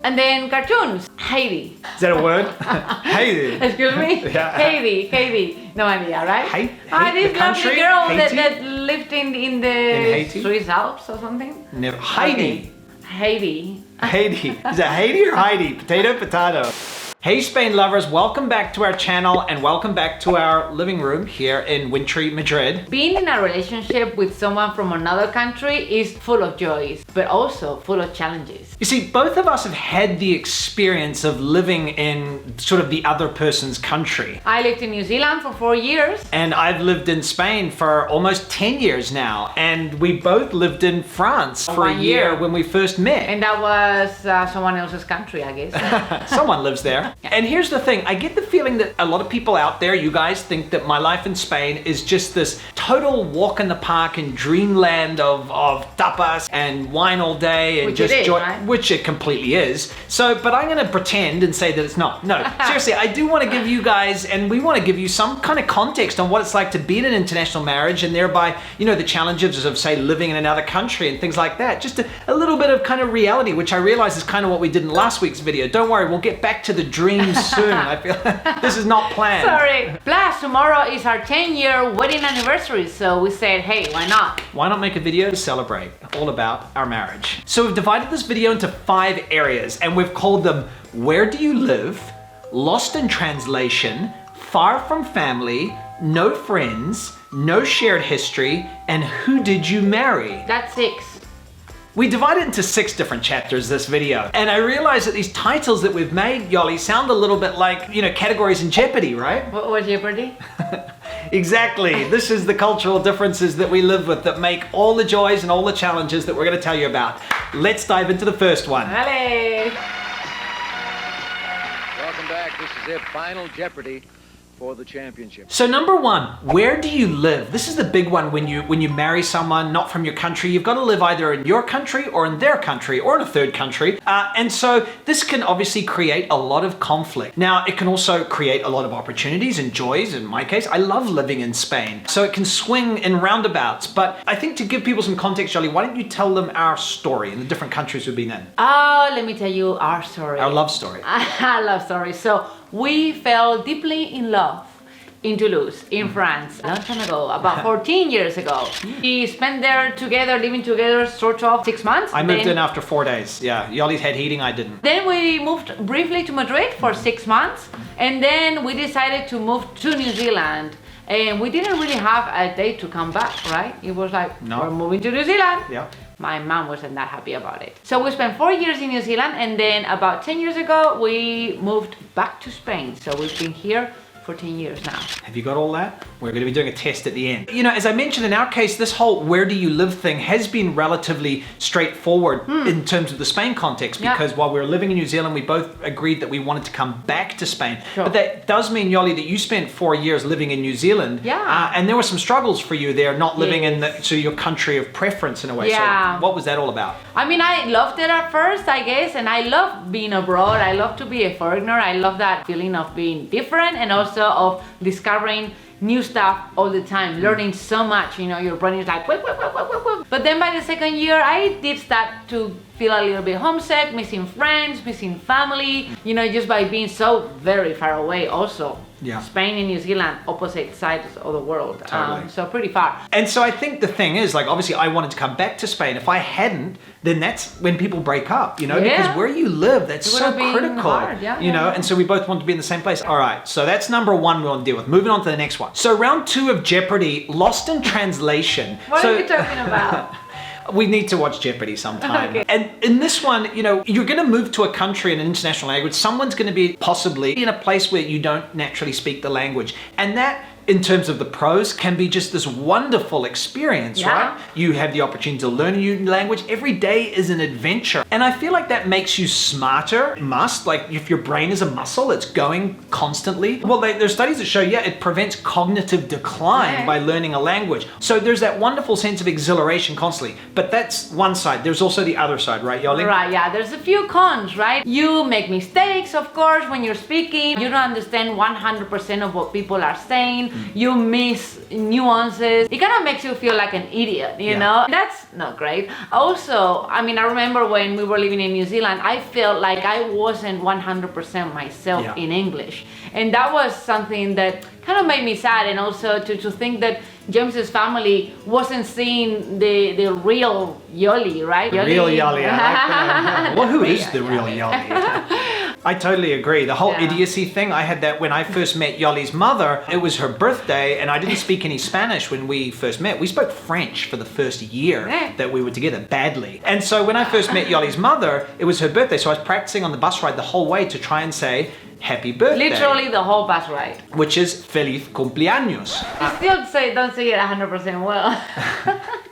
And then cartoons, Heidi. Is that a word? Heidi. Excuse me? Yeah. Heidi. No idea, right? This This lovely girl that lived in the Haiti? Swiss Alps or something. Never. Heidi. Heidi. Heidi. Is that Heidi or Heidi? Potato. Hey Spain lovers, welcome back to our channel and welcome back to our living room here in wintry Madrid. Being in a relationship with someone from another country is full of joys, but also full of challenges. You see, both of us have had the experience of living in sort of the other person's country. I lived in New Zealand for 4 years. And I've lived in Spain for almost 10 years now. And we both lived in France for a year when we first met. And that was someone else's country, I guess. Someone lives there. Yeah. And here's the thing, I get the feeling that a lot of people out there, you guys, think that my life in Spain is just this total walk in the park and dreamland of tapas and wine all day and which just it is, joy, right? Which it completely is. So, but I'm gonna pretend and say that it's not. No, seriously, I do want to give you guys, and we want to give you some kind of context on what it's like to be in an international marriage and thereby, you know, the challenges of, say, living in another country and things like that. Just a little bit of kind of reality, which I realize is kind of what we did in last week's video. Don't worry, we'll get back to the dreams soon. I feel this is not planned. Sorry. Plus, tomorrow is our 10-year wedding anniversary, so we said, hey, why not? Why not make a video to celebrate all about our marriage? So we've divided this video into 5 areas and we've called them Where Do You Live? Lost in Translation, Far from Family, No Friends, No Shared History, and Who Did You Marry? That's 6. We divided it into 6 different chapters this video, and I realized that these titles that we've made, Yoly, sound a little bit like, you know, categories in Jeopardy, right? What was Jeopardy? Exactly. This is the cultural differences that we live with that make all the joys and all the challenges that we're going to tell you about. Let's dive into the first one. Vale. Welcome back. This is it. Final Jeopardy for the championship. So number 1, where do you live? This is the big one when you marry someone not from your country. You've got to live either in your country or in their country or in a third country. And so this can obviously create a lot of conflict. Now, it can also create a lot of opportunities and joys. In my case, I love living in Spain. So it can swing in roundabouts. But I think to give people some context, Yoly, why don't you tell them our story in the different countries we've been in? Oh, let me tell you our story. Our love story. Our love story. So we fell deeply in love in Toulouse, in France, a long time ago, about 14 years ago. We spent there together, living together, sort of 6 months. I moved in after 4 days. Yeah, Yoly had heating, I didn't. Then we moved briefly to Madrid for 6 months, and then we decided to move to New Zealand. And we didn't really have a date to come back, right? It was like, no, we're moving to New Zealand. Yeah. My mom wasn't that happy about it. So we spent 4 years in New Zealand, and then about 10 years ago, we moved back to Spain. So we've been here for 10 years now. Have you got all that? We're going to be doing a test at the end. You know, as I mentioned in our case, this whole where do you live thing has been relatively straightforward in terms of the Spain context, because while we were living in New Zealand, we both agreed that we wanted to come back to Spain. Sure. But that does mean, Yoly, that you spent 4 years living in New Zealand. Yeah. And there were some struggles for you there, not living in your country of preference in a way. Yeah. So what was that all about? I mean, I loved it at first, I guess, and I love being abroad. I love to be a foreigner. I love that feeling of being different and also of discovering new stuff all the time, learning so much, you know, your brain is like, whip, whip, whip, whip, whip, whip. But then by the second year, I did start to feel a little bit homesick, missing friends, missing family, you know, just by being so very far away also. Yeah. Spain and New Zealand, opposite sides of the world. Totally. So pretty far. And so I think the thing is, like, obviously I wanted to come back to Spain. If I hadn't, then that's when people break up, you know, because where you live, that's so critical, hard. You know, and so we both want to be in the same place. All right, so that's number 1 we want to deal with. Moving on to the next one. So round 2 of Jeopardy, Lost in Translation. What are we talking about? We need to watch Jeopardy sometime. Okay. And in this one, you know, you're going to move to a country in an international language. Someone's going to be possibly in a place where you don't naturally speak the language. And that, in terms of the pros, can be just this wonderful experience, right? You have the opportunity to learn a new language. Every day is an adventure. And I feel like that makes you smarter. It must, like if your brain is a muscle, it's going constantly. Well, there's studies that show, it prevents cognitive decline by learning a language. So there's that wonderful sense of exhilaration constantly. But that's one side. There's also the other side, right, Yoly? Right, yeah, there's a few cons, right? You make mistakes, of course, when you're speaking. You don't understand 100% of what people are saying. you miss nuances. It kind of makes you feel like an idiot, you know? That's not great. Also, I mean, I remember when we were living in New Zealand, I felt like I wasn't 100% myself in English. And that was something that kind of made me sad, and also to think that James's family wasn't seeing the real Yoly, right? The real Yoly. I like that. Well, who is the real Yoly? I totally agree. The whole idiocy thing, I had that when I first met Yoly's mother. It was her birthday, and I didn't speak any Spanish when we first met. We spoke French for the first year that we were together, badly. And so when I first met Yoly's mother, it was her birthday, so I was practicing on the bus ride the whole way to try and say, happy birthday. Literally the whole bus ride. Which is feliz cumpleaños. Still don't say it 100% well.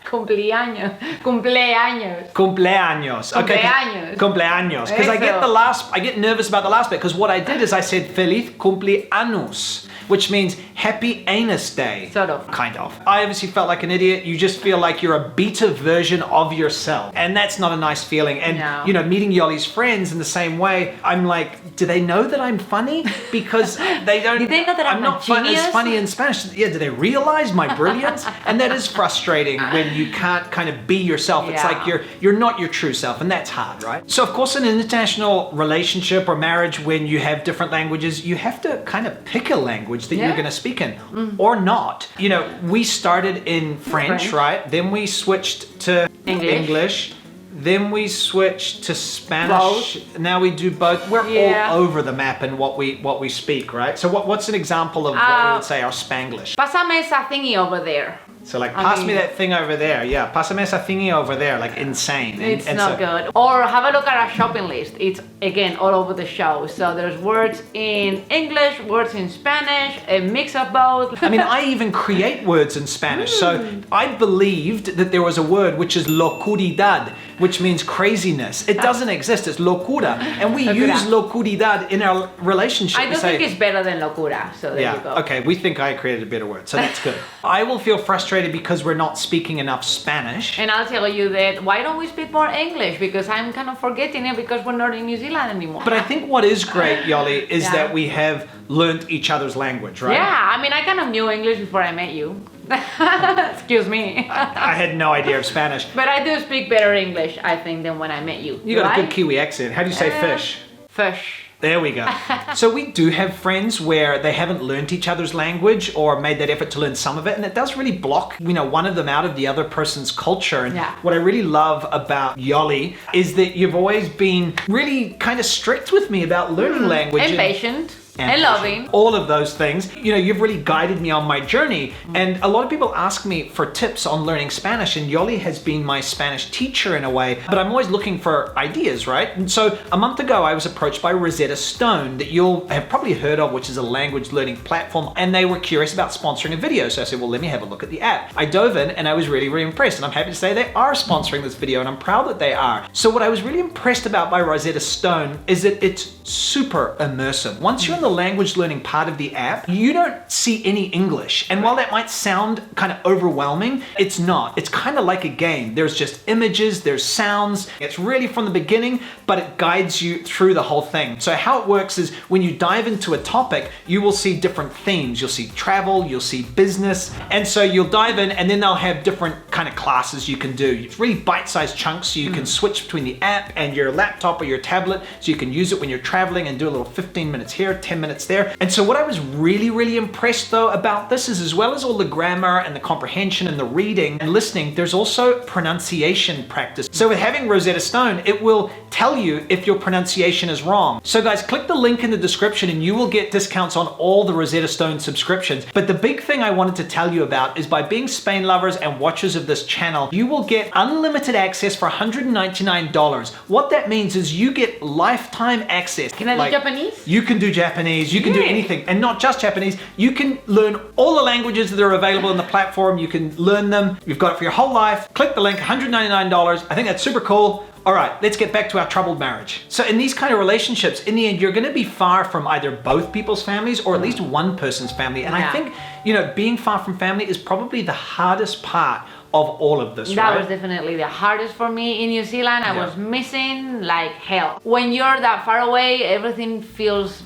Cumpleaños. Cumpleaños. Cumpleaños. Okay. Cumpleaños. Cumpleaños. Because I get nervous about the last bit, because what I did is I said feliz cumpleaños, which means happy anus day. Sort of. Kind of. I obviously felt like an idiot. You just feel like you're a beta version of yourself. And that's not a nice feeling. And, you know, meeting Yoly's friends in the same way, I'm like, do they know that I'm funny? Because they don't. Did they know that I'm not genius? as funny in Spanish. Yeah, do they realize my brilliance? And that is frustrating when you can't kind of be yourself. It's like you're not your true self, and that's hard, right? So of course, in an international relationship or marriage, when you have different languages, you have to kind of pick a language that you're going to speak in, or not. You know, we started in French, right? Then we switched to English. Then we switched to Spanish. Both. Now we do both. We're all over the map in what we speak, right? So what's an example of what we would say our Spanglish? Pásame esa thingy over there. So like, pass me that thing over there. Yeah, pásame esa thingy over there. Like insane. It's not good. Or have a look at our shopping list. It's, again, all over the show. So there's words in English, words in Spanish, a mix of both. I mean, I even create words in Spanish. So I believed that there was a word which is locuridad, which means craziness. It doesn't exist. It's locura. And we use locuridad in our relationship. I do think it's better than locura. So there you go. Okay, we think I created a better word. So that's good. I will feel frustrated because we're not speaking enough Spanish. And I'll tell you that, why don't we speak more English? Because I'm kind of forgetting it because we're not in New Zealand anymore. But I think what is great, Yoly, is that we have learned each other's language, right? Yeah, I mean, I kind of knew English before I met you. Excuse me. I had no idea of Spanish. But I do speak better English, I think, than when I met you. You got a good Kiwi accent. How do you say fish? Fish. There we go. So we do have friends where they haven't learned each other's language or made that effort to learn some of it, and it does really block, you know, one of them out of the other person's culture. And what I really love about Yoly is that you've always been really kind of strict with me about learning language. And patient. And loving. All of those things. You know, you've really guided me on my journey. And a lot of people ask me for tips on learning Spanish, and Yoly has been my Spanish teacher in a way, but I'm always looking for ideas, right? And so a month ago, I was approached by Rosetta Stone, that you'll have probably heard of, which is a language learning platform, and they were curious about sponsoring a video. So I said, well, let me have a look at the app. I dove in and I was really, really impressed. And I'm happy to say they are sponsoring this video, and I'm proud that they are. So what I was really impressed about by Rosetta Stone is that it's super immersive. Once you're in the language learning part of the app, you don't see any English. And while that might sound kind of overwhelming, it's not. It's kind of like a game. There's just images, there's sounds. It's really from the beginning, but it guides you through the whole thing. So how it works is when you dive into a topic, you will see different themes. You'll see travel, you'll see business. And so you'll dive in, and then they'll have different kind of classes you can do. It's really bite-sized chunks, so you can switch between the app and your laptop or your tablet, so you can use it when you're traveling and do a little 15 minutes here, 10 minutes there. And so what I was really, really impressed though about this is, as well as all the grammar and the comprehension and the reading and listening, there's also pronunciation practice. So with having Rosetta Stone, it will tell you if your pronunciation is wrong. So guys, click the link in the description and you will get discounts on all the Rosetta Stone subscriptions. But the big thing I wanted to tell you about is, by being Spain lovers and watchers of this channel, you will get unlimited access for $199. What that means is you get lifetime access. Can I do Japanese? You can do Japanese. You can do anything, and not just Japanese. You can learn all the languages that are available on the platform. You can learn them. You've got it for your whole life. Click the link, $199. I think that's super cool. All right, let's get back to our troubled marriage. So in these kind of relationships, in the end, you're gonna be far from either both people's families or at least one person's family. And I think, you know, being far from family is probably the hardest part of all of this, That right? was definitely the hardest for me in New Zealand. I was missing like hell. When you're that far away, everything feels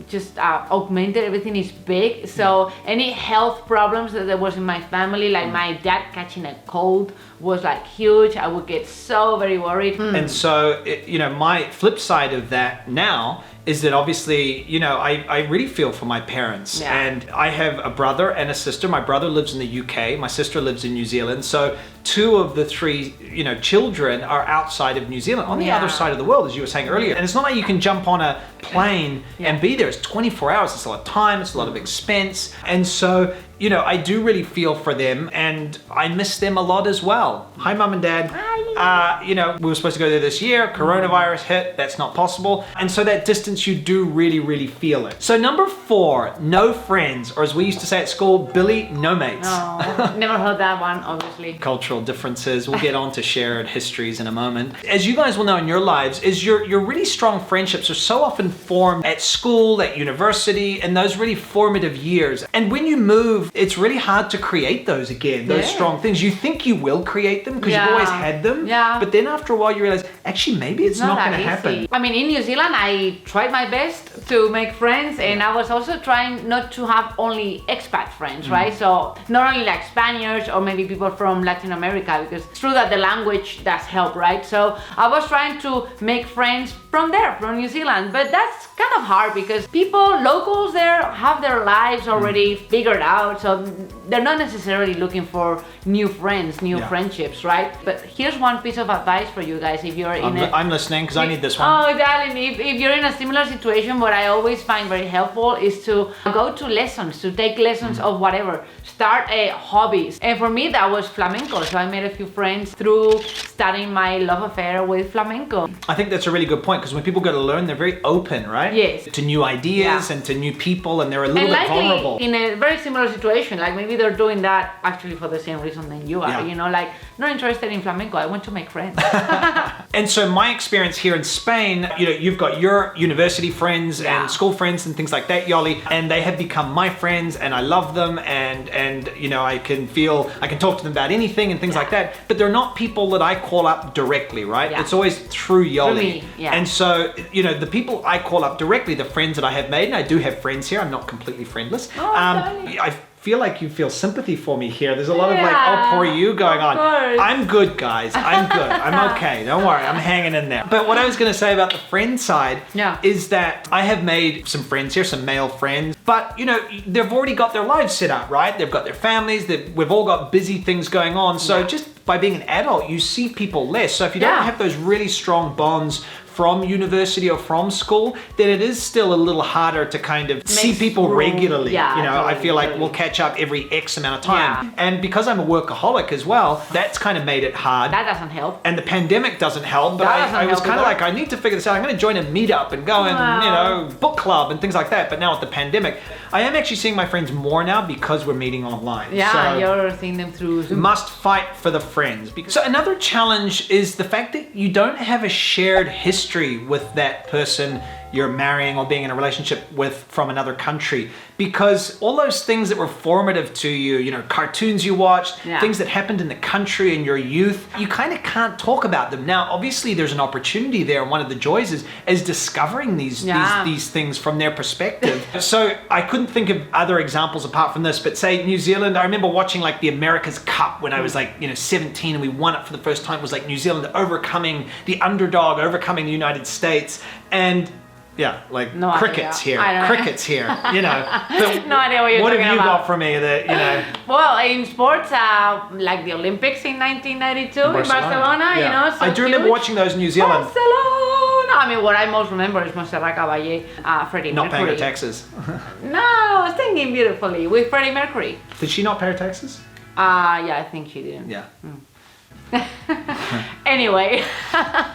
just augmented. Everything is big. So any health problems that there was in my family, like my dad catching a cold, was like huge. I would get so very worried. And so, my flip side of that now is that obviously, I really feel for my parents. Yeah. And I have a brother and a sister. My brother lives in the UK. My sister lives in New Zealand. So 2 of the 3, children are outside of New Zealand, on the other side of the world, as you were saying earlier. And it's not like you can jump on a plane and be there. It's 24 hours. It's a lot of time. It's a lot of expense. And so, I do really feel for them, and I miss them a lot as well. Hi, Mum and Dad. Hi. We were supposed to go there this year. Coronavirus hit. That's not possible. And so that distance, you do really, really feel it. So number 4, no friends, or as we used to say at school, Billy, no mates. Oh, never heard that one, obviously. Cultural differences. We'll get on to shared histories in a moment. As you guys will know in your lives, is your really strong friendships are so often formed at school, at university, and those really formative years. And when you move, it's really hard to create those again, those strong things. You think you will create them because you've always had them. Yeah. But then after a while you realize, actually, maybe it's not going to happen. I mean, in New Zealand, I tried my best to make friends, and I was also trying not to have only expat friends, right? So not only like Spaniards or maybe people from Latin America, because it's true that the language does help, right? So I was trying to make friends from there, from New Zealand, but that's kind of hard because locals there have their lives already figured out, so they're not necessarily looking for new friends, friendships, right? But here's one piece of advice for you guys. If you're I'm listening because I need this one. Oh, darling, if you're in a similar situation, what I always find very helpful is to go to lessons, to take lessons of whatever. Start a hobbies. And for me, that was flamenco. So I made a few friends through starting my love affair with flamenco. I think that's a really good point, because when people go to learn, they're very open, right? Yes. To new ideas and to new people, and they're a little bit vulnerable. In a very similar situation, like maybe they're doing that actually for the same reason than you are, like not interested in flamenco, I want to make friends. And so my experience here in Spain, you've got your university friends and school friends and things like that, Yoly, and they have become my friends, and I love them, and I can talk to them about anything and things like that, but they're not people that I call up directly, right? It's always through Yoly. Through me, And so, the people I call up directly, the friends that I have made, and I do have friends here, I'm not completely friendless. I feel like you feel sympathy for me here. There's a lot of like, oh, poor you going on. Course. I'm good, guys. I'm good. I'm okay. Don't worry. I'm hanging in there. But what I was going to say about the friend side is that I have made some friends here, some male friends, but they've already got their lives set up, right? They've got their families. We've all got busy things going on. So just by being an adult, you see people less. So if you don't have those really strong bonds from university or from school, then it is still a little harder to kind of see people regularly. I feel like we'll catch up every X amount of time. And because I'm a workaholic as well, that's kind of made it hard. That doesn't help. And the pandemic doesn't help, but I was kind of like, I need to figure this out. I'm going to join a meetup and go and, book club and things like that. But now with the pandemic, I am actually seeing my friends more now because we're meeting online. So you're seeing them through Zoom. Must fight for the friends. So another challenge is the fact that you don't have a shared history with that person you're marrying or being in a relationship with from another country, because all those things that were formative to you, cartoons you watched, things that happened in the country in your youth, you kind of can't talk about them. Now, obviously there's an opportunity there, and one of the joys is discovering these things from their perspective. So I couldn't think of other examples apart from this, but say New Zealand, I remember watching like the America's Cup when I was like, 17, and we won it for the first time. It was like New Zealand overcoming the underdog, overcoming the United States, and crickets here. Crickets here. No idea what you're talking about. What have you got for me that, Well, in sports, like the Olympics in 1992 in Barcelona, so I do remember watching those in New Zealand. Barcelona! I mean, what I most remember is Montserrat Caballé, Freddie Mercury. Not paying her taxes. No, singing beautifully with Freddie Mercury. Did she not pay her taxes? I think she didn't. Yeah. Anyway,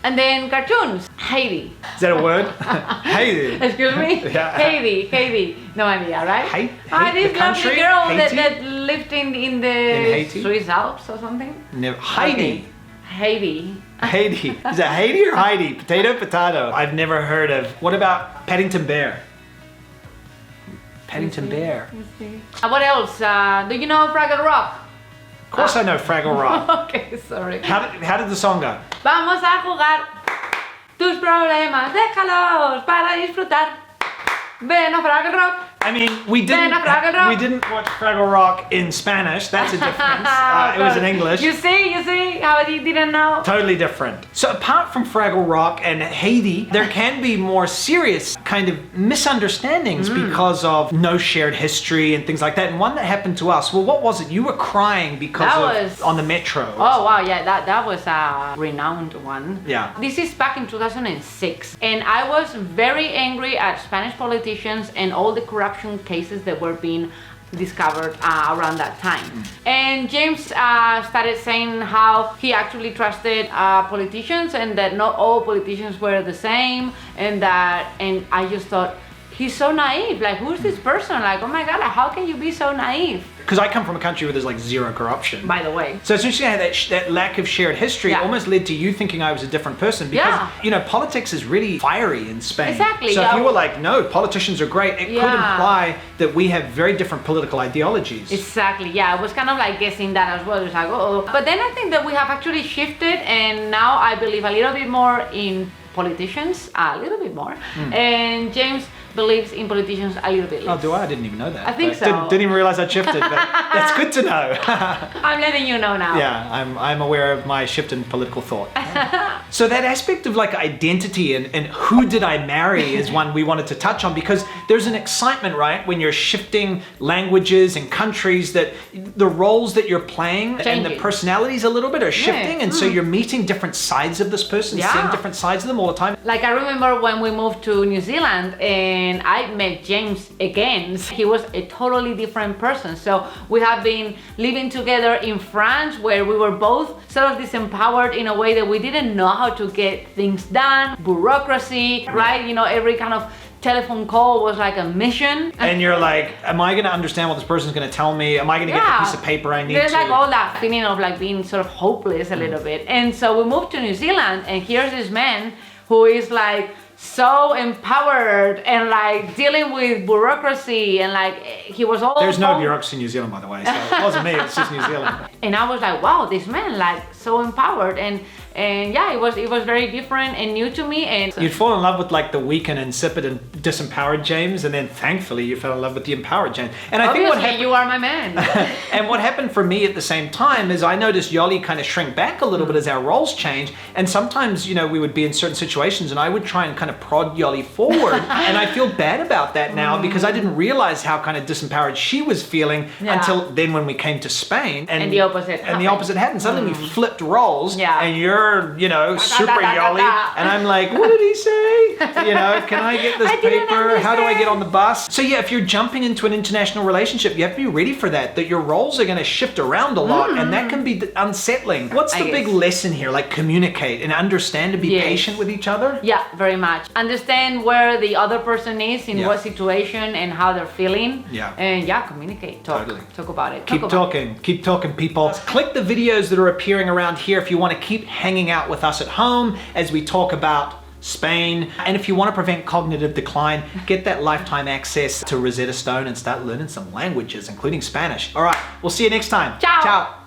and then cartoons. Heidi. Is that a word? Heidi. Excuse me? Heidi. No idea, right? This lovely girl that lived in the Swiss Alps or something. Never. Heidi. Heidi. Is it Heidi or Heidi? Potato. I've never heard of. What about Paddington Bear? Paddington Bear. What else? Do you know Fraggle Rock? Of course I know Fraggle Rock. Okay, sorry. How did the song go? Vamos a jugar. Tus problemas, déjalos para disfrutar. Ven a Fraggle Rock. I mean, we Ven a Fraggle Rock. didn't watch Fraggle Rock in Spanish. That's a difference. It was in English. You see how you didn't know? Totally different. So apart from Fraggle Rock and Haiti, there can be more serious kind of misunderstandings because of no shared history and things like that. And one that happened to us, well, what was it? You were crying because on the metro. Oh wow, yeah, that was a renowned one. Yeah. This is back in 2006, and I was very angry at Spanish politicians and all the corruption cases that were being discovered around that time. And James started saying how he actually trusted politicians and that not all politicians were the same, and I just thought, he's so naive. Like, who's this person? Like, oh my God, how can you be so naive? Because I come from a country where there's like zero corruption. By the way. So it's interesting how that lack of shared history almost led to you thinking I was a different person because, you know, politics is really fiery in Spain. Exactly. So if you were like, no, politicians are great, it could imply that we have very different political ideologies. Exactly, yeah, I was kind of like guessing that as well. It's like, oh. But then I think that we have actually shifted, and now I believe a little bit more in politicians, a little bit more. And James believes in politicians a little bit less. Oh, do I? I didn't even know that. I think so. Didn't even realize I'd shifted, but that's good to know. I'm letting you know now. Yeah, I'm aware of my shift in political thought. So that aspect of like identity and who did I marry is one we wanted to touch on, because there's an excitement, right, when you're shifting languages and countries, that the roles that you're playing and the personalities a little bit are shifting, and so you're meeting different sides of this person, seeing different sides of them all the time. Like I remember when we moved to New Zealand and I met James again. He was a totally different person. So we have been living together in France, where we were both sort of disempowered in a way that we didn't know how to get things done, bureaucracy, right? You know, every kind of telephone call was like a mission. And you're like, am I going to understand what this person's going to tell me? Am I going to get the piece of paper I need There's to? like all that feeling of like being sort of hopeless a little bit. And so we moved to New Zealand, and here's this man who is like so empowered and like dealing with bureaucracy, and like he was all There's no bureaucracy in New Zealand, by the way, so it wasn't me, it's just New Zealand. And I was like, wow, this man like so empowered, and yeah, it was very different and new to me. And you'd fall in love with like the weak and insipid and disempowered James, and then thankfully you fell in love with the empowered James. And I think what happened, you are my man. And what happened for me at the same time is I noticed Yoly kind of shrink back a little bit as our roles change, and sometimes, you know, we would be in certain situations and I would try and kind of prod Yoly forward, and I feel bad about that now because I didn't realize how kind of disempowered she was feeling until then when we came to Spain, and the opposite happened. Suddenly we flipped roles, and you're, you know, super Yoly, and I'm like, what did he say? You know, can I get this paper? How do I get on the bus? So yeah, if you're jumping into an international relationship, you have to be ready for that your roles are going to shift around a lot, and that can be unsettling. What's the big lesson here? Like, communicate and understand, to be patient with each other? Yeah, very much. Understand where the other person is, in what situation, and how they're feeling. Yeah. And communicate, talk about it. Keep talking, people. Click the videos that are appearing around here if you want to keep hanging out with us at home as we talk about Spain. And if you want to prevent cognitive decline, get that lifetime access to Rosetta Stone and start learning some languages, including Spanish. All right, we'll see you next time. Ciao. Ciao.